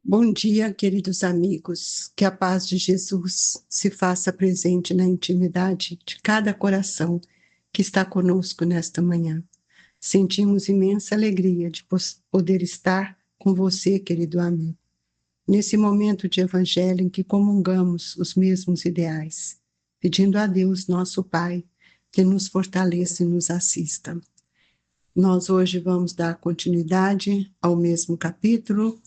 Bom dia, queridos amigos. Que a paz de Jesus se faça presente na intimidade de cada coração que está conosco nesta manhã. Sentimos imensa alegria de poder estar com você, querido amigo, nesse momento de evangelho em que comungamos os mesmos ideais, pedindo a Deus, nosso Pai, que nos fortaleça e nos assista. Nós hoje vamos dar continuidade ao mesmo capítulo.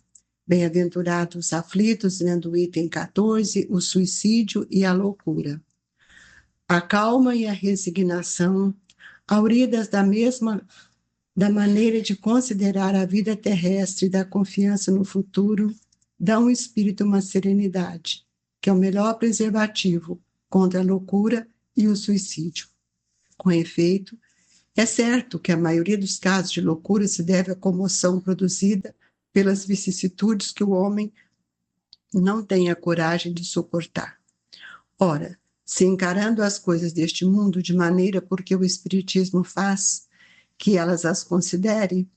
Bem-aventurados os aflitos, lendo o item 14, o suicídio e a loucura. A calma e a resignação, auridas da maneira de considerar a vida terrestre e da confiança no futuro, dão ao espírito uma serenidade, que é o melhor preservativo contra a loucura e o suicídio. Com efeito, é certo que a maioria dos casos de loucura se deve à comoção produzida pelas vicissitudes que o homem não tem a coragem de suportar. Ora, se encarando as coisas deste mundo de maneira porque o Espiritismo faz que elas as considere,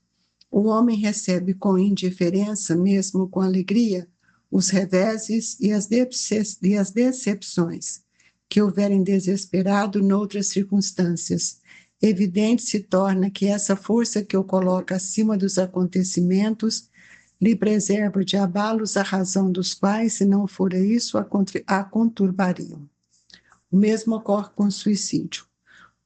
o homem recebe com indiferença, mesmo com alegria, os reveses e as decepções que houverem desesperado noutras circunstâncias. Evidente se torna que essa força que o coloca acima dos acontecimentos lhe preserva de abalos a razão dos quais, se não fora isso, a conturbariam. O mesmo ocorre com o suicídio.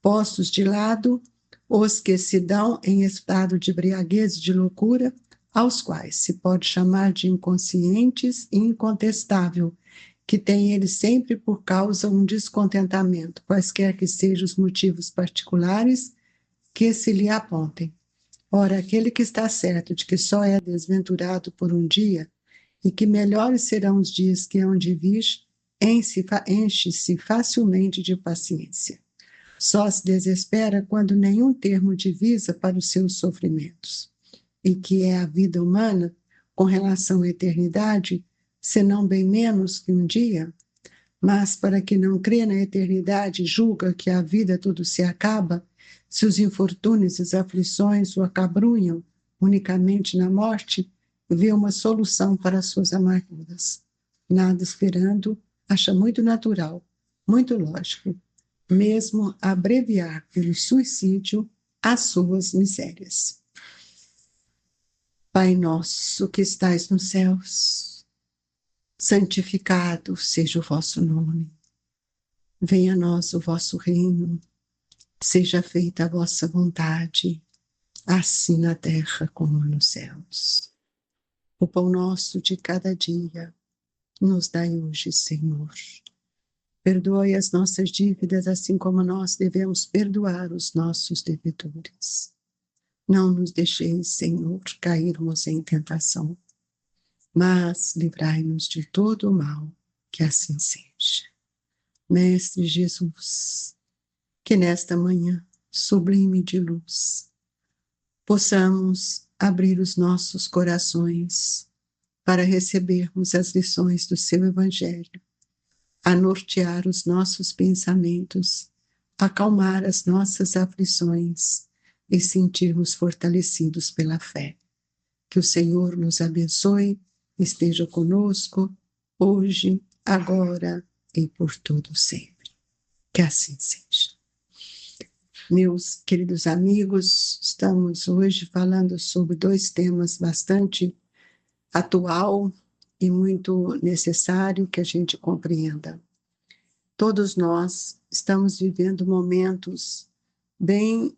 Postos de lado os que se dão em estado de embriaguez e de loucura, aos quais se pode chamar de inconscientes e incontestável, que tem ele sempre por causa um descontentamento, quaisquer que sejam os motivos particulares que se lhe apontem. Ora, aquele que está certo de que só é desventurado por um dia, e que melhores serão os dias que hão de vir, enche-se facilmente de paciência. Só se desespera quando nenhum termo divisa para os seus sofrimentos, e que é a vida humana, com relação à eternidade, senão bem menos que um dia. Mas, para que não crê na eternidade, julga que a vida tudo se acaba, se os infortúnios e as aflições o acabrunham unicamente na morte, vê uma solução para as suas amarguras. Nada esperando, acha muito natural, muito lógico, mesmo abreviar pelo suicídio as suas misérias. Pai nosso que estais nos céus, santificado seja o vosso nome. Venha a nós o vosso reino, seja feita a vossa vontade, assim na terra como nos céus. O pão nosso de cada dia nos dai hoje, Senhor. Perdoe as nossas dívidas, assim como nós devemos perdoar os nossos devedores. Não nos deixeis, Senhor, cairmos em tentação, mas livrai-nos de todo o mal, que assim seja. Mestre Jesus, que nesta manhã sublime de luz, possamos abrir os nossos corações para recebermos as lições do seu Evangelho, a nortear os nossos pensamentos, acalmar as nossas aflições e sentirmos fortalecidos pela fé. Que o Senhor nos abençoe, esteja conosco, hoje, agora e por todo sempre. Que assim seja. Meus queridos amigos, estamos hoje falando sobre dois temas bastante atual e muito necessário que a gente compreenda. Todos nós estamos vivendo momentos bem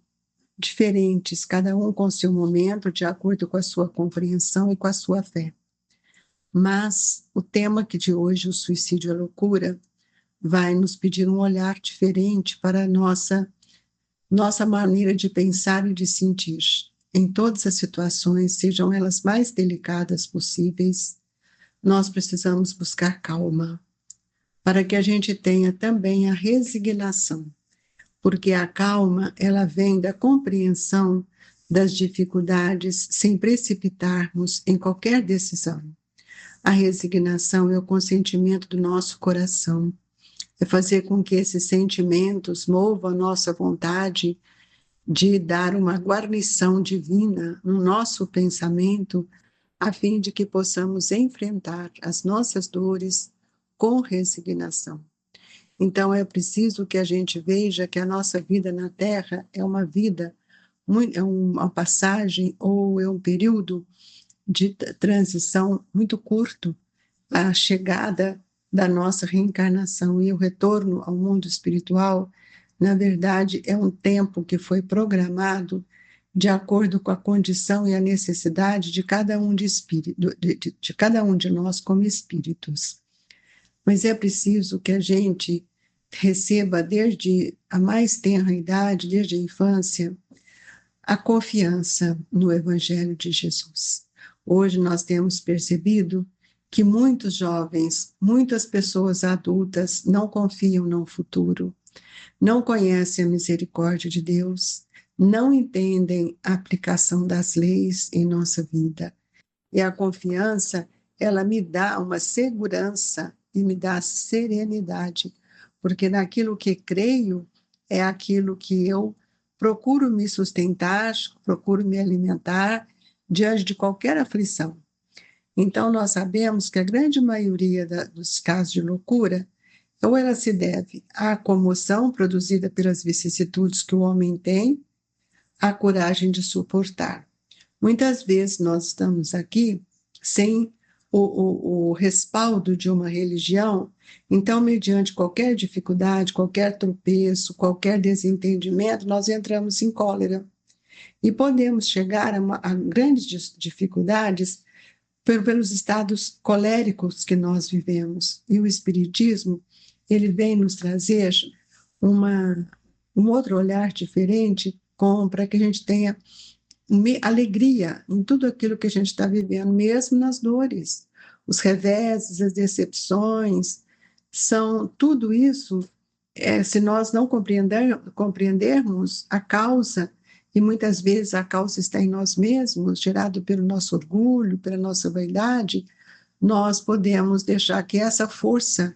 diferentes, cada um com seu momento, de acordo com a sua compreensão e com a sua fé. Mas o tema que de hoje, o suicídio e a loucura, vai nos pedir um olhar diferente para a nossa maneira de pensar e de sentir. Em todas as situações, sejam elas mais delicadas possíveis, nós precisamos buscar calma, para que a gente tenha também a resignação, porque a calma, ela vem da compreensão das dificuldades sem precipitarmos em qualquer decisão. A resignação é o consentimento do nosso coração, é fazer com que esses sentimentos movam a nossa vontade de dar uma guarnição divina no nosso pensamento a fim de que possamos enfrentar as nossas dores com resignação. Então, é preciso que a gente veja que a nossa vida na Terra é uma vida, é uma passagem ou é um período de transição muito curto, a chegada da nossa reencarnação e o retorno ao mundo espiritual, na verdade, é um tempo que foi programado de acordo com a condição e a necessidade de cada um de cada um de nós como espíritos. Mas é preciso que a gente receba desde a mais tenra idade, desde a infância, a confiança no Evangelho de Jesus. Hoje nós temos percebido que muitos jovens, muitas pessoas adultas não confiam no futuro, não conhecem a misericórdia de Deus, não entendem a aplicação das leis em nossa vida. E a confiança, ela me dá uma segurança e me dá serenidade, porque naquilo que creio é aquilo que eu procuro me sustentar, procuro me alimentar diante de qualquer aflição. Então, nós sabemos que a grande maioria dos casos de loucura, ou ela se deve à comoção produzida pelas vicissitudes que o homem tem, à coragem de suportar. Muitas vezes nós estamos aqui sem o respaldo de uma religião, então, mediante qualquer dificuldade, qualquer tropeço, qualquer desentendimento, nós entramos em cólera. E podemos chegar a grandes dificuldades pelos estados coléricos que nós vivemos. E o Espiritismo, ele vem nos trazer um outro olhar diferente para que a gente tenha alegria em tudo aquilo que a gente está vivendo, mesmo nas dores, os reveses, as decepções, tudo isso, se nós não compreendermos a causa, e muitas vezes a causa está em nós mesmos, gerado pelo nosso orgulho, pela nossa vaidade, nós podemos deixar que essa força,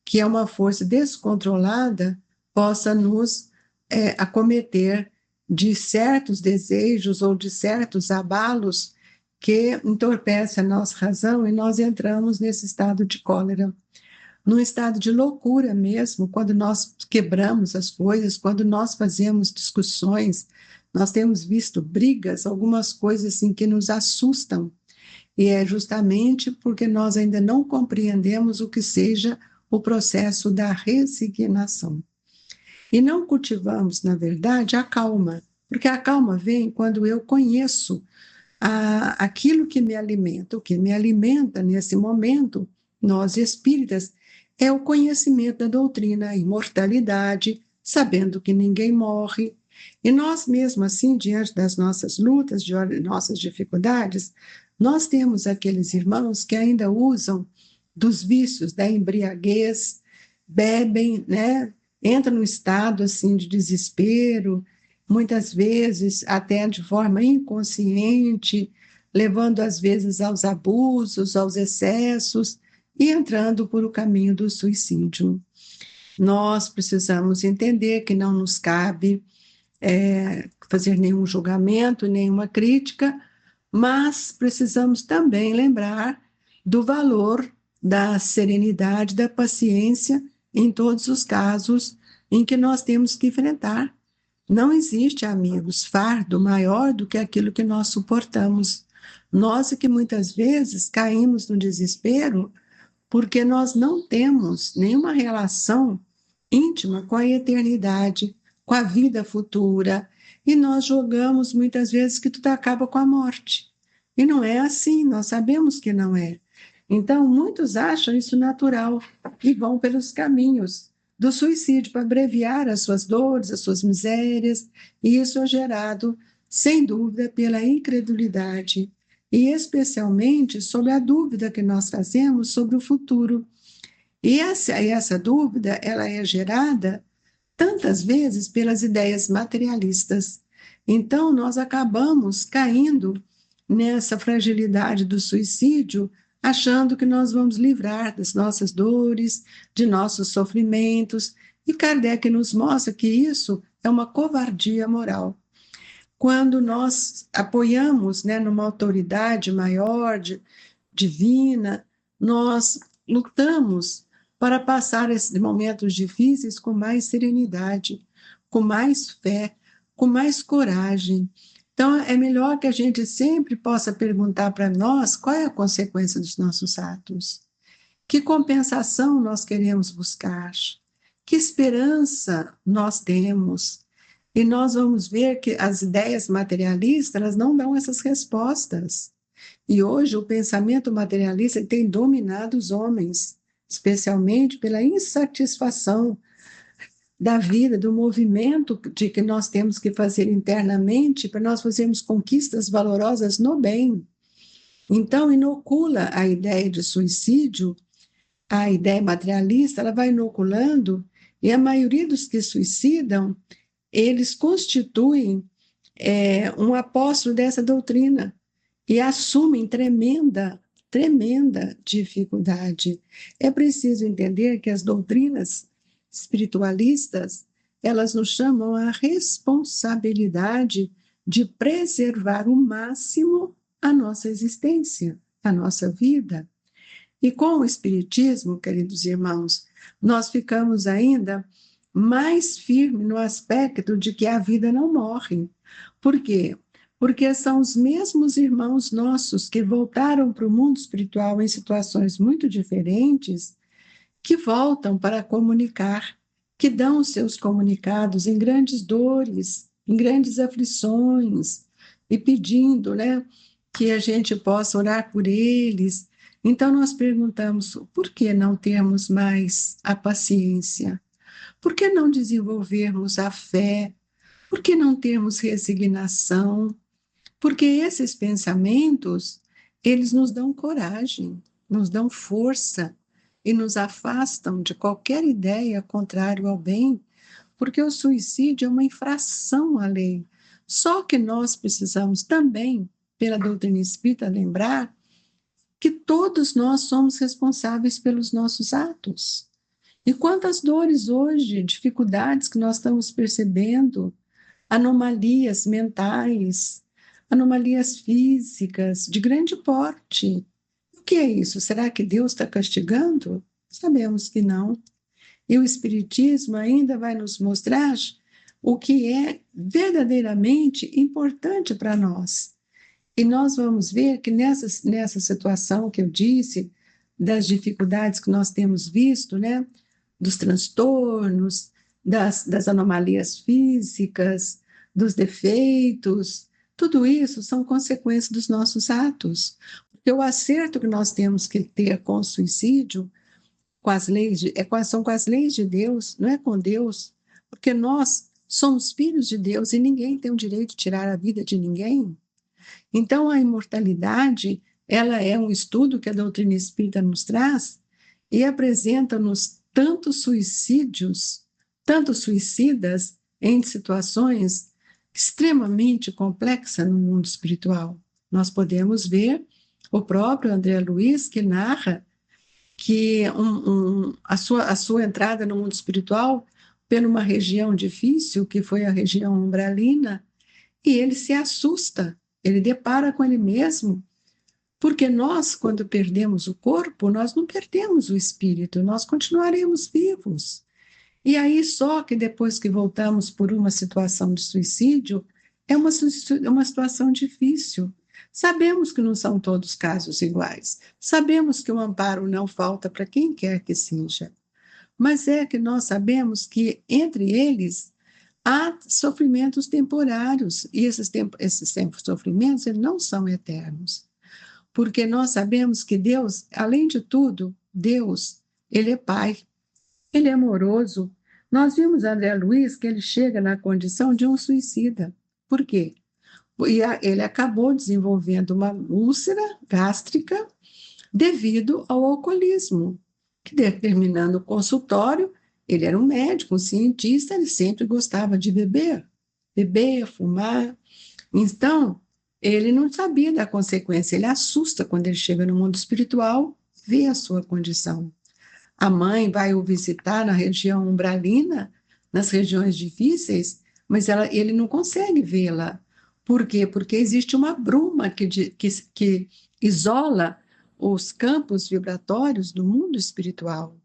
que é uma força descontrolada, possa nos acometer de certos desejos ou de certos abalos que entorpecem a nossa razão e nós entramos nesse estado de cólera, num estado de loucura mesmo, quando nós quebramos as coisas, quando nós fazemos discussões, nós temos visto brigas, algumas coisas assim que nos assustam, e é justamente porque nós ainda não compreendemos o que seja o processo da resignação. E não cultivamos, na verdade, a calma, porque a calma vem quando eu conheço aquilo que me alimenta. O que me alimenta nesse momento, nós espíritas, é o conhecimento da doutrina, a imortalidade, sabendo que ninguém morre. E nós mesmo assim, diante das nossas lutas, de nossas dificuldades, nós temos aqueles irmãos que ainda usam dos vícios, da embriaguez, bebem, né? Entra num estado assim de desespero, muitas vezes até de forma inconsciente, levando às vezes aos abusos, aos excessos e entrando por o caminho do suicídio. Nós precisamos entender que não nos cabe fazer nenhum julgamento, nenhuma crítica, mas precisamos também lembrar do valor da serenidade, da paciência em todos os casos em que nós temos que enfrentar. Não existe, amigos, fardo maior do que aquilo que nós suportamos. Nós é que muitas vezes caímos no desespero porque nós não temos nenhuma relação íntima com a eternidade, com a vida futura, e nós jogamos muitas vezes que tudo acaba com a morte. E não é assim, nós sabemos que não é. Então, muitos acham isso natural e vão pelos caminhos do suicídio para abreviar as suas dores, as suas misérias, e isso é gerado, sem dúvida, pela incredulidade, e especialmente sobre a dúvida que nós fazemos sobre o futuro. E essa dúvida, ela é gerada tantas vezes pelas ideias materialistas. Então, nós acabamos caindo nessa fragilidade do suicídio, achando que nós vamos livrar das nossas dores, de nossos sofrimentos, e Kardec nos mostra que isso é uma covardia moral. quando nós apoiamos, né, numa autoridade maior, divina, nós lutamos para passar esses momentos difíceis com mais serenidade, com mais fé, com mais coragem. Então, é melhor que a gente sempre possa perguntar para nós qual é a consequência dos nossos atos. Que compensação nós queremos buscar? Que esperança nós temos? E nós vamos ver que as ideias materialistas, elas não dão essas respostas. E hoje o pensamento materialista tem dominado os homens, especialmente pela insatisfação da vida, do movimento de que nós temos que fazer internamente para nós fazermos conquistas valorosas no bem. Então, inocula a ideia de suicídio, a ideia materialista, ela vai inoculando, e a maioria dos que suicidam, eles constituem um apóstolo dessa doutrina e assumem tremenda dificuldade. É preciso entender que as doutrinas espiritualistas, elas nos chamam à responsabilidade de preservar o máximo a nossa existência, a nossa vida. E com o Espiritismo, queridos irmãos, nós ficamos ainda mais firmes no aspecto de que a vida não morre. Por quê? Porque são os mesmos irmãos nossos que voltaram para o mundo espiritual em situações muito diferentes, que voltam para comunicar, que dão os seus comunicados em grandes dores, em grandes aflições, e pedindo, né, que a gente possa orar por eles. Então, nós perguntamos: por que não termos mais a paciência? Por que não desenvolvermos a fé? Por que não termos resignação? Porque esses pensamentos, eles nos dão coragem, nos dão força e nos afastam de qualquer ideia contrária ao bem, porque o suicídio é uma infração à lei. Só que nós precisamos também, pela doutrina espírita, lembrar que todos nós somos responsáveis pelos nossos atos. E quantas dores hoje, dificuldades que nós estamos percebendo, anomalias mentais, anomalias físicas de grande porte. O que é isso? Será que Deus está castigando? Sabemos que não. E o Espiritismo ainda vai nos mostrar o que é verdadeiramente importante para nós. E nós vamos ver que nessa situação que eu disse, das dificuldades que nós temos visto, né, dos transtornos, das anomalias físicas, dos defeitos, tudo isso são consequências dos nossos atos. Porque o acerto que nós temos que ter com o suicídio, com as leis são com as leis de Deus, não é com Deus, porque nós somos filhos de Deus e ninguém tem o direito de tirar a vida de ninguém. Então, a imortalidade, ela é um estudo que a doutrina espírita nos traz e apresenta-nos tantos suicídios, tantos suicidas em situações extremamente complexas no mundo espiritual. Nós podemos ver o próprio André Luiz, que narra que a sua entrada no mundo espiritual por uma região difícil, que foi a região umbralina, e ele se assusta, ele depara com ele mesmo, porque nós, quando perdemos o corpo, nós não perdemos o espírito, nós continuaremos vivos. E aí, só que depois que voltamos por uma situação de suicídio, é uma situação difícil. Sabemos que não são todos casos iguais, sabemos que o amparo não falta para quem quer que seja, mas é que nós sabemos que entre eles há sofrimentos temporários, e esses sofrimentos eles não são eternos, porque nós sabemos que Deus, além de tudo, Deus, Ele é Pai, Ele é amoroso. Nós vimos André Luiz que ele chega na condição de um suicida. Por quê? Ele acabou desenvolvendo uma úlcera gástrica devido ao alcoolismo, que terminando o consultório, ele era um médico, um cientista, ele sempre gostava de beber, fumar. Então, ele não sabia da consequência, ele assusta quando ele chega no mundo espiritual, vê a sua condição. A mãe vai o visitar na região umbralina, nas regiões difíceis, mas ele não consegue vê-la, Por quê? Porque existe uma bruma que isola os campos vibratórios do mundo espiritual.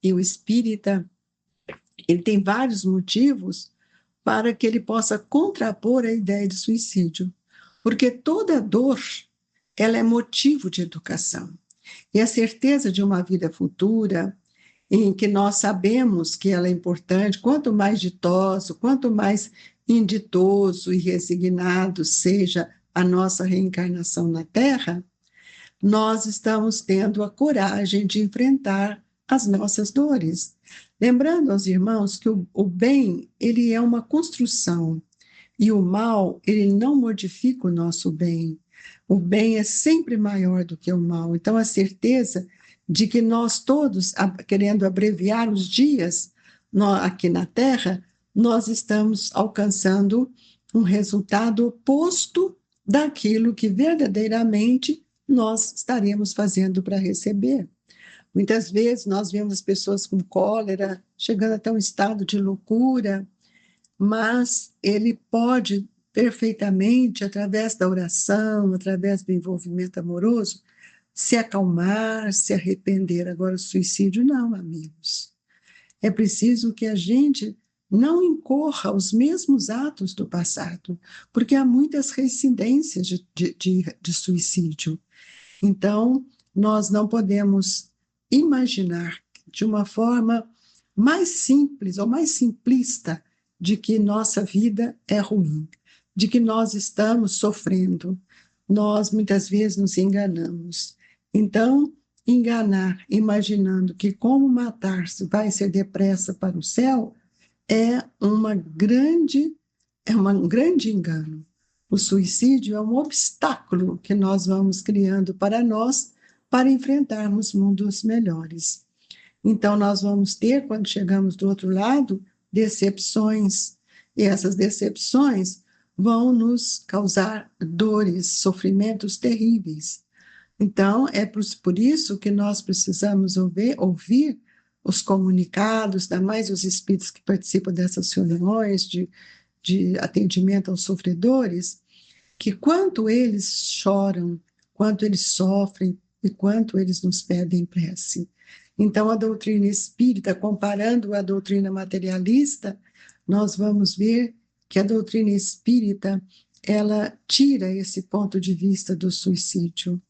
E o espírita, ele tem vários motivos para que ele possa contrapor a ideia de suicídio. Porque toda dor, ela é motivo de educação. E a certeza de uma vida futura, em que nós sabemos que ela é importante, quanto mais ditoso, quanto mais inditoso e resignado seja a nossa reencarnação na Terra, nós estamos tendo a coragem de enfrentar as nossas dores. Lembrando aos irmãos que o bem, ele é uma construção, e o mal, ele não modifica o nosso bem. O bem é sempre maior do que o mal. Então, a certeza de que nós todos, querendo abreviar os dias aqui na Terra, nós estamos alcançando um resultado oposto daquilo que verdadeiramente nós estaremos fazendo para receber. Muitas vezes nós vemos as pessoas com cólera, chegando até um estado de loucura, mas ele pode perfeitamente, através da oração, através do envolvimento amoroso, se acalmar, se arrepender. Agora, o suicídio não, amigos. É preciso que a gente não incorra os mesmos atos do passado, porque há muitas reincidências de suicídio. Então, nós não podemos imaginar de uma forma mais simples ou mais simplista de que nossa vida é ruim, de que nós estamos sofrendo. Nós muitas vezes nos enganamos. Então, enganar, imaginando que como matar-se vai ser depressa para o céu, é um grande engano. O suicídio é um obstáculo que nós vamos criando para nós para enfrentarmos mundos melhores. Então, nós vamos ter, quando chegamos do outro lado, decepções. E essas decepções vão nos causar dores, sofrimentos terríveis. Então, é por isso que nós precisamos ouvir os comunicados, ainda mais os espíritos que participam dessas reuniões de atendimento aos sofredores, que quanto eles choram, quanto eles sofrem e quanto eles nos pedem prece. Então, a doutrina espírita, comparando a doutrina materialista, nós vamos ver que a doutrina espírita, ela tira esse ponto de vista do suicídio.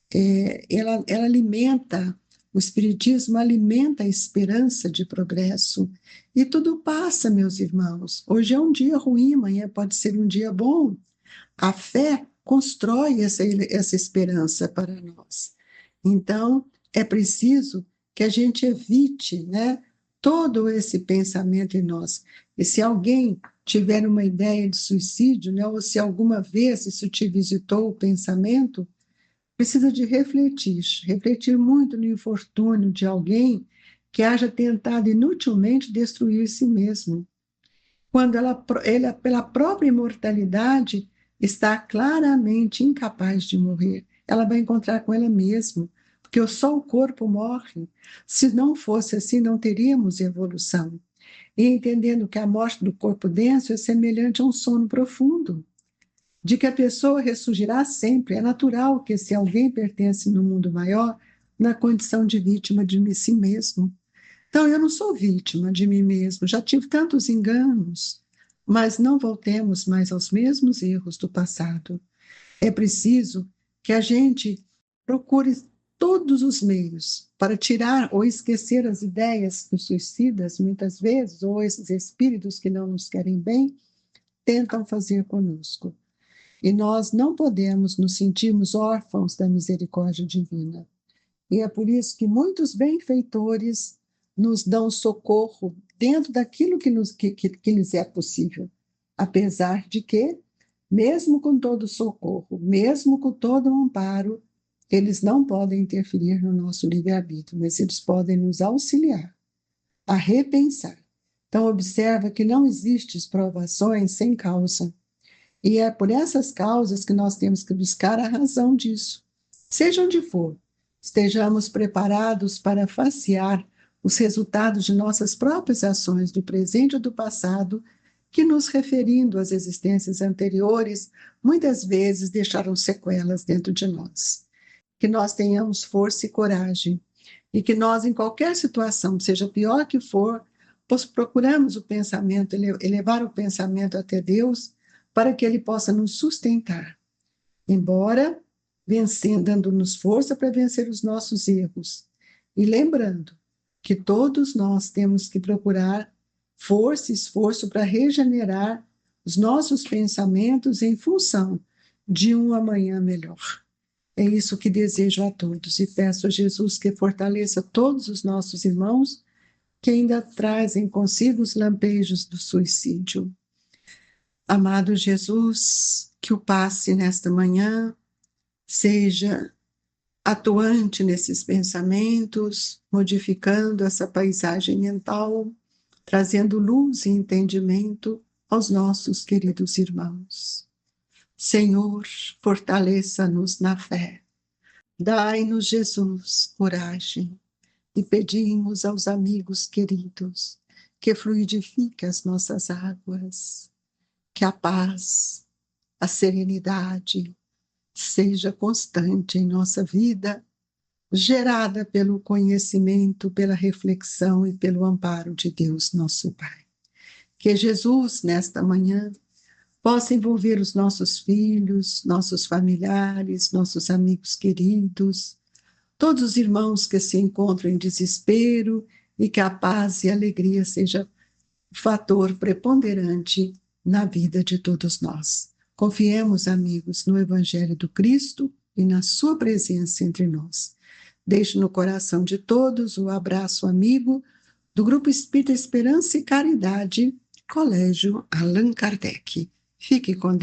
Ela alimenta, o espiritismo alimenta a esperança de progresso. E tudo passa, meus irmãos. Hoje é um dia ruim, amanhã pode ser um dia bom. A fé constrói essa esperança para nós. Então, é preciso que a gente evite, né, todo esse pensamento em nós. E se alguém tiver uma ideia de suicídio, né, ou se alguma vez isso te visitou o pensamento, precisa de refletir muito no infortúnio de alguém que haja tentado inutilmente destruir si mesmo, quando ela pela própria imortalidade, está claramente incapaz de morrer. Ela vai encontrar com ela mesma, porque só o corpo morre. Se não fosse assim, não teríamos evolução. E entendendo que a morte do corpo denso é semelhante a um sono profundo, de que a pessoa ressurgirá sempre. É natural que, se alguém pertence no mundo maior, na condição de vítima de si mesmo. Então, eu não sou vítima de mim mesmo, já tive tantos enganos, mas não voltemos mais aos mesmos erros do passado. É preciso que a gente procure todos os meios para tirar ou esquecer as ideias dos suicidas, muitas vezes, ou esses espíritos que não nos querem bem, tentam fazer conosco. E nós não podemos nos sentirmos órfãos da misericórdia divina. E é por isso que muitos benfeitores nos dão socorro dentro daquilo que lhes é possível. Apesar de que, mesmo com todo socorro, mesmo com todo amparo, eles não podem interferir no nosso livre-arbítrio, mas eles podem nos auxiliar a repensar. Então, observa que não existem provações sem causa. E é por essas causas que nós temos que buscar a razão disso. Seja onde for, estejamos preparados para facear os resultados de nossas próprias ações do presente ou do passado que, nos referindo às existências anteriores, muitas vezes deixaram sequelas dentro de nós. Que nós tenhamos força e coragem, e que nós, em qualquer situação, seja pior que for, procuramos o pensamento, elevar o pensamento até Deus, para que Ele possa nos sustentar, embora vencendo, dando-nos força para vencer os nossos erros. E lembrando que todos nós temos que procurar força e esforço para regenerar os nossos pensamentos em função de um amanhã melhor. É isso que desejo a todos e peço a Jesus que fortaleça todos os nossos irmãos que ainda trazem consigo os lampejos do suicídio. Amado Jesus, que o passe nesta manhã seja atuante nesses pensamentos, modificando essa paisagem mental, trazendo luz e entendimento aos nossos queridos irmãos. Senhor, fortaleça-nos na fé. Dai-nos, Jesus, coragem, e pedimos aos amigos queridos que fluidifique as nossas águas, que a paz, a serenidade seja constante em nossa vida, gerada pelo conhecimento, pela reflexão e pelo amparo de Deus, nosso Pai. Que Jesus, nesta manhã, possa envolver os nossos filhos, nossos familiares, nossos amigos queridos, todos os irmãos que se encontram em desespero, e que a paz e a alegria seja fator preponderante na vida de todos nós. Confiemos, amigos, no Evangelho do Cristo e na sua presença entre nós. Deixo no coração de todos o abraço amigo do Grupo Espírita Esperança e Caridade, Colégio Allan Kardec. Fique com Deus.